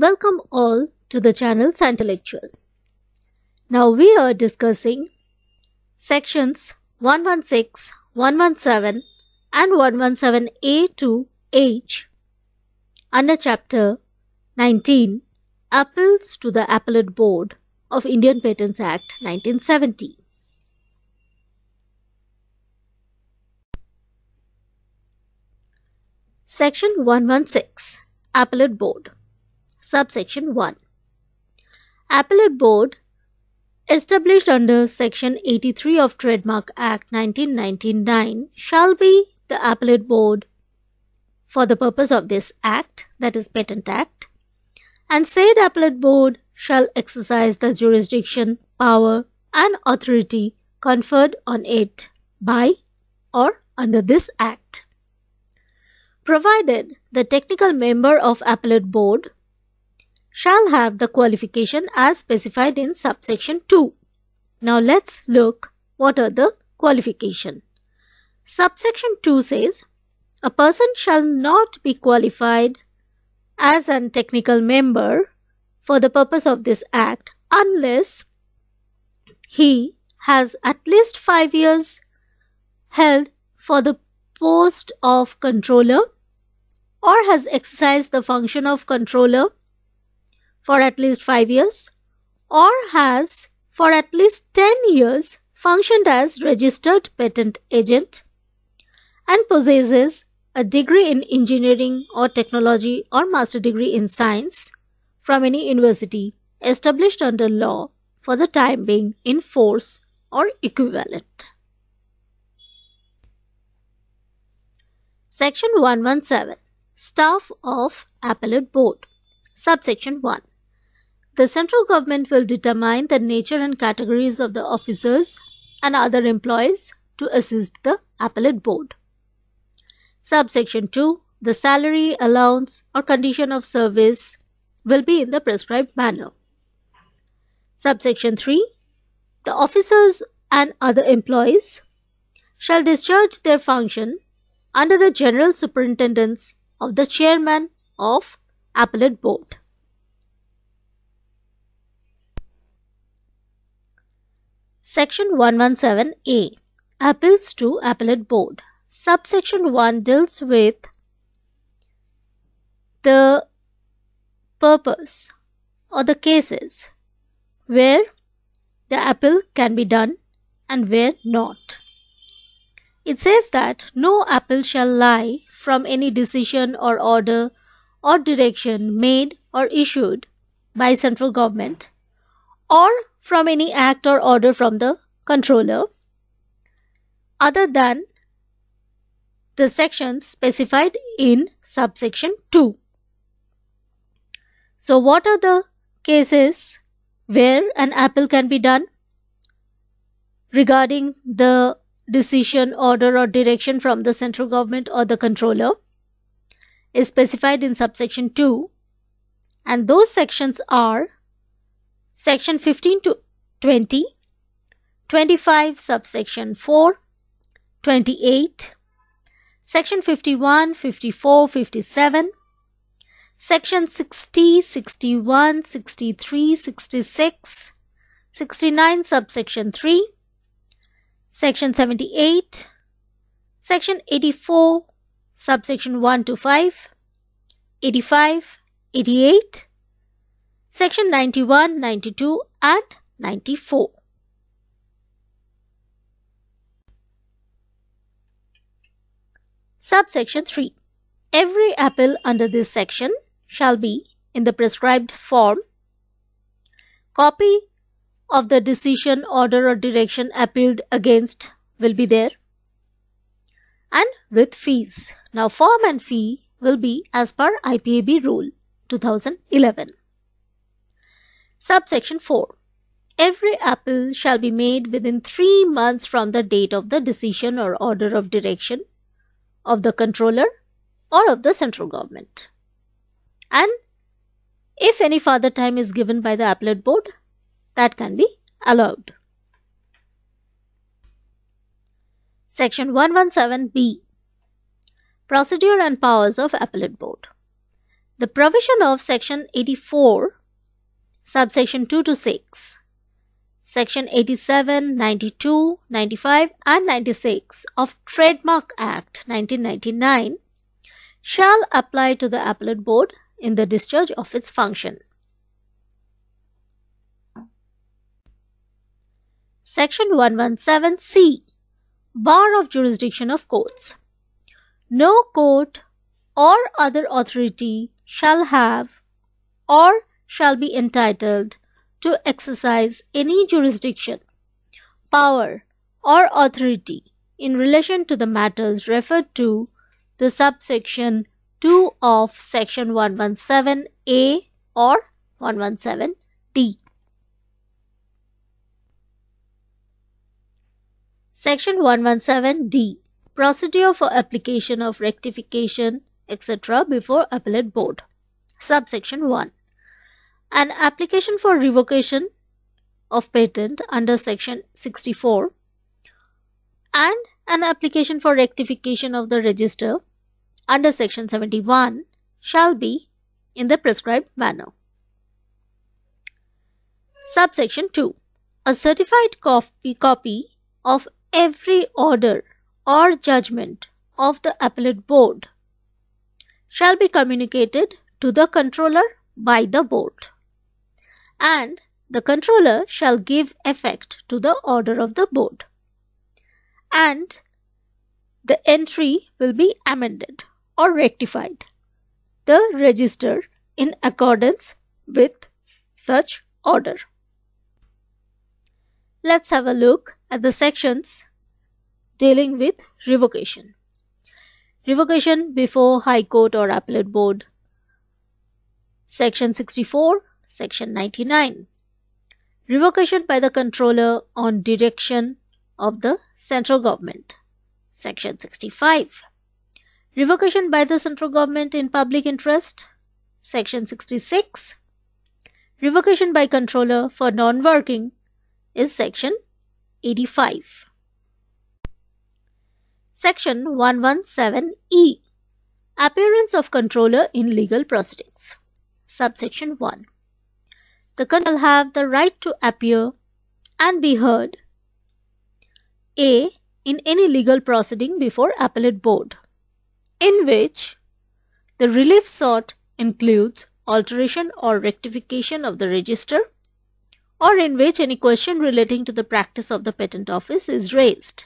Welcome all to the channel Scientellectual. Now we are discussing sections 116, 117 and 117A to H under chapter 19 Appeals to the Appellate Board of Indian Patents Act 1970. Section 116 Appellate Board. Subsection 1. Appellate Board established under Section 83 of Trademark Act 1999 shall be the Appellate Board for the purpose of this Act, that is Patent Act, and said Appellate Board shall exercise the jurisdiction, power and authority conferred on it by or under this Act, provided the technical member of Appellate Board shall have the qualification as specified in subsection 2. Now let's look what are the qualification. Subsection 2 says, a person shall not be qualified as a technical member for the purpose of this Act unless he has at least 5 years held for the post of controller or has exercised the function of controller for at least 5 years or has for at least 10 years functioned as registered patent agent and possesses a degree in engineering or technology or master degree in science from any university established under law for the time being in force or equivalent. Section 117. Staff of Appellate Board. Subsection 1. The central government will determine the nature and categories of the officers and other employees to assist the Appellate Board. Subsection 2. The salary, allowance or condition of service will be in the prescribed manner. Subsection 3. The officers and other employees shall discharge their function under the general superintendence of the chairman of Appellate Board. Section 117A. Appeals to Appellate Board. Subsection 1 deals with the purpose or the cases where the appeal can be done and where not. It says that no appeal shall lie from any decision or order or direction made or issued by central government or from any act or order from the controller other than the sections specified in subsection 2. So what are the cases where an appeal can be done regarding the decision, order or direction from the central government or the controller is specified in subsection 2, and those sections are section 15 to 20, 25 subsection 4, 28, section 51, 54, 57, section 60, 61, 63, 66, 69 subsection 3, section 78, section 84, subsection 1 to 5, 85, 88, section 91, 92 and 94. Subsection 3. Every appeal under this section shall be in the prescribed form. Copy of the decision, order or direction appealed against will be there, and with fees. Now form and fee will be as per IPAB rule 2011. Subsection 4. Every appeal shall be made within 3 months from the date of the decision or order of direction of the controller or of the central government. And if any further time is given by the Appellate Board, that can be allowed. Section 117B. Procedure and powers of Appellate Board. The provision of Section 84, subsection 2 to 6, Section 87, 92, 95 and 96 of Trademark Act 1999 shall apply to the Appellate Board in the discharge of its function. Section 117C, Bar of Jurisdiction of Courts. No court or other authority shall have or shall be entitled to exercise any jurisdiction, power or authority in relation to the matters referred to the subsection 2 of Section 117A or 117D. Section 117D, Procedure for application of rectification, etc. before Appellate Board. Subsection 1. An application for revocation of patent under Section 64 and an application for rectification of the register under Section 71 shall be in the prescribed manner. Subsection 2. A certified copy of every order or judgment of the Appellate Board shall be communicated to the Controller by the Board, and the Controller shall give effect to the order of the Board, and the entry will be amended or rectified the register in accordance with such order. Let's have a look at the sections dealing with revocation. Revocation before High Court or Appellate Board. Section 64, Section 99. Revocation by the Controller on direction of the Central Government. Section 65. Revocation by the Central Government in public interest. Section 66. Revocation by Controller for non-working is Section 85. Section 117E, Appearance of Controller in legal proceedings. Subsection 1. The Controller shall have the right to appear and be heard A. in any legal proceeding before Appellate Board, in which the relief sought includes alteration or rectification of the register, or in which any question relating to the practice of the Patent Office is raised.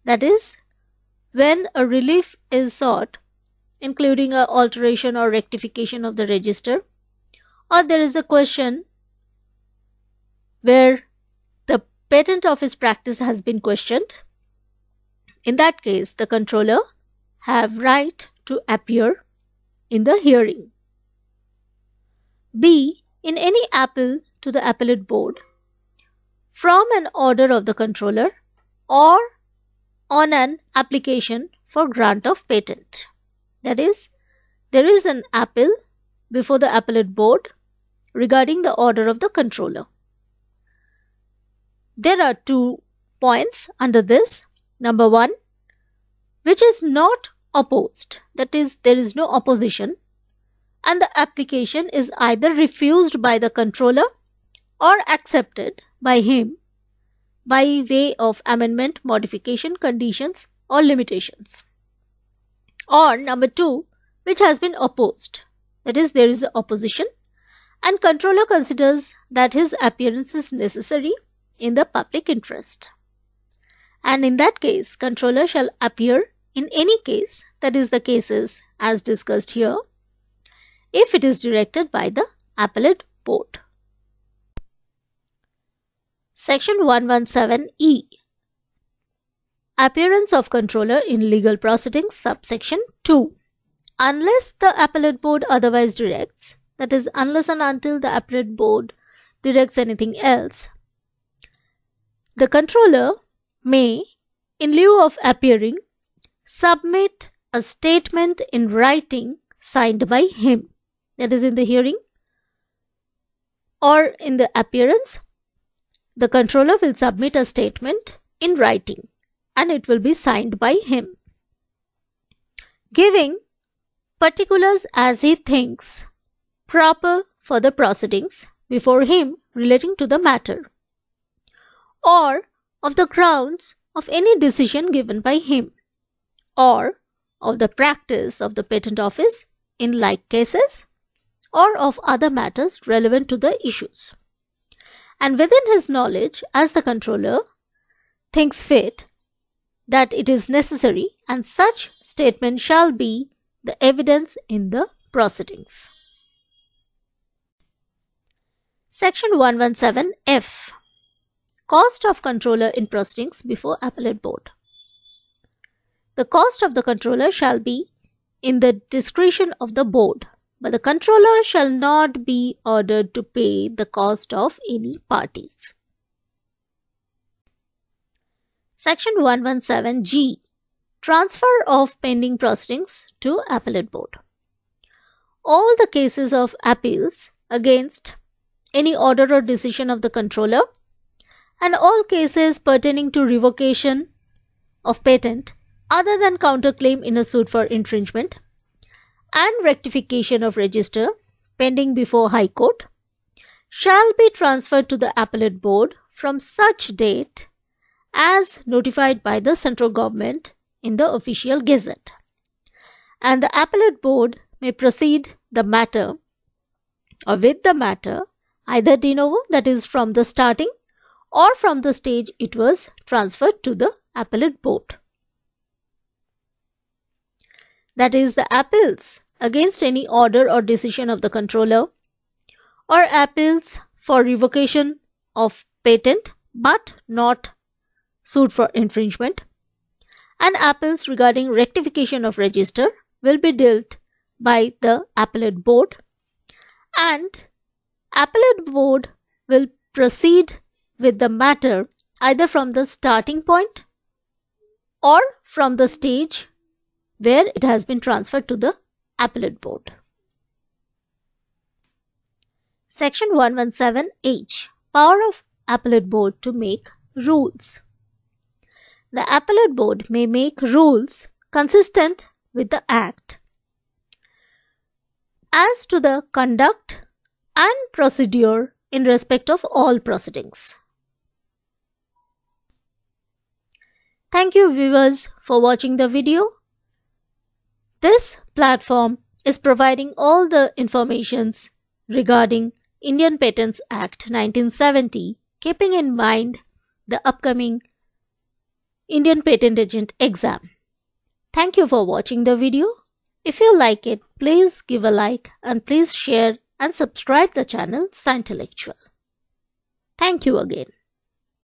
That is, when a relief is sought, including an alteration or rectification of the register, or there is a question where the Patent Office practice has been questioned, in that case, the Controller have right to appear in the hearing. B. In any appeal to the Appellate Board from an order of the Controller or on an application for grant of patent. That is, there is an appeal before the Appellate Board regarding the order of the Controller. There are 2 points under this. Number 1, which is not opposed, that is, there is no opposition, and the application is either refused by the Controller or accepted by him by way of amendment, modification, conditions or limitations. Or number 2, which has been opposed, that is, there is opposition and Controller considers that his appearance is necessary in the public interest. And in that case, Controller shall appear in any case, that is the cases as discussed here, if it is directed by the Appellate Board. Section 117E, Appearance of Controller in legal proceedings, subsection 2. Unless the Appellate Board otherwise directs, that is, unless and until the Appellate Board directs anything else, the Controller may, in lieu of appearing, submit a statement in writing signed by him, that is, in the hearing or in the appearance, the Controller will submit a statement in writing and it will be signed by him, giving particulars as he thinks proper for the proceedings before him relating to the matter, or of the grounds of any decision given by him, or of the practice of the Patent Office in like cases, or of other matters relevant to the issues, and within his knowledge as the controller thinks fit that it is necessary, and such statement shall be the evidence in the proceedings. Section 117F. Cost of controller in proceedings before Appellate Board. The cost of the controller shall be in the discretion of the board, but the controller shall not be ordered to pay the cost of any parties. Section 117G. Transfer of pending proceedings to Appellate Board. All the cases of appeals against any order or decision of the controller, and all cases pertaining to revocation of patent other than counterclaim in a suit for infringement and rectification of register pending before High Court, shall be transferred to the Appellate Board from such date as notified by the central government in the official gazette, and the Appellate Board may proceed the matter or with the matter either de novo, that is from the starting, or from the stage it was transferred to the Appellate Board. That is, the appeals against any order or decision of the controller, or appeals for revocation of patent but not suit for infringement, and appeals regarding rectification of register will be dealt by the Appellate Board, and Appellate Board will proceed with the matter either from the starting point or from the stage where it has been transferred to the Appellate Board. Section 117H. Power of Appellate Board to make rules. The Appellate Board may make rules consistent with the Act as to the conduct and procedure in respect of all proceedings. Thank you viewers for watching the video. This platform is providing all the informations regarding Indian Patents Act 1970, keeping in mind the upcoming Indian Patent Agent exam. Thank you for watching the video. If you like it, please give a like and please share and subscribe the channel Scientellectual. Thank you again.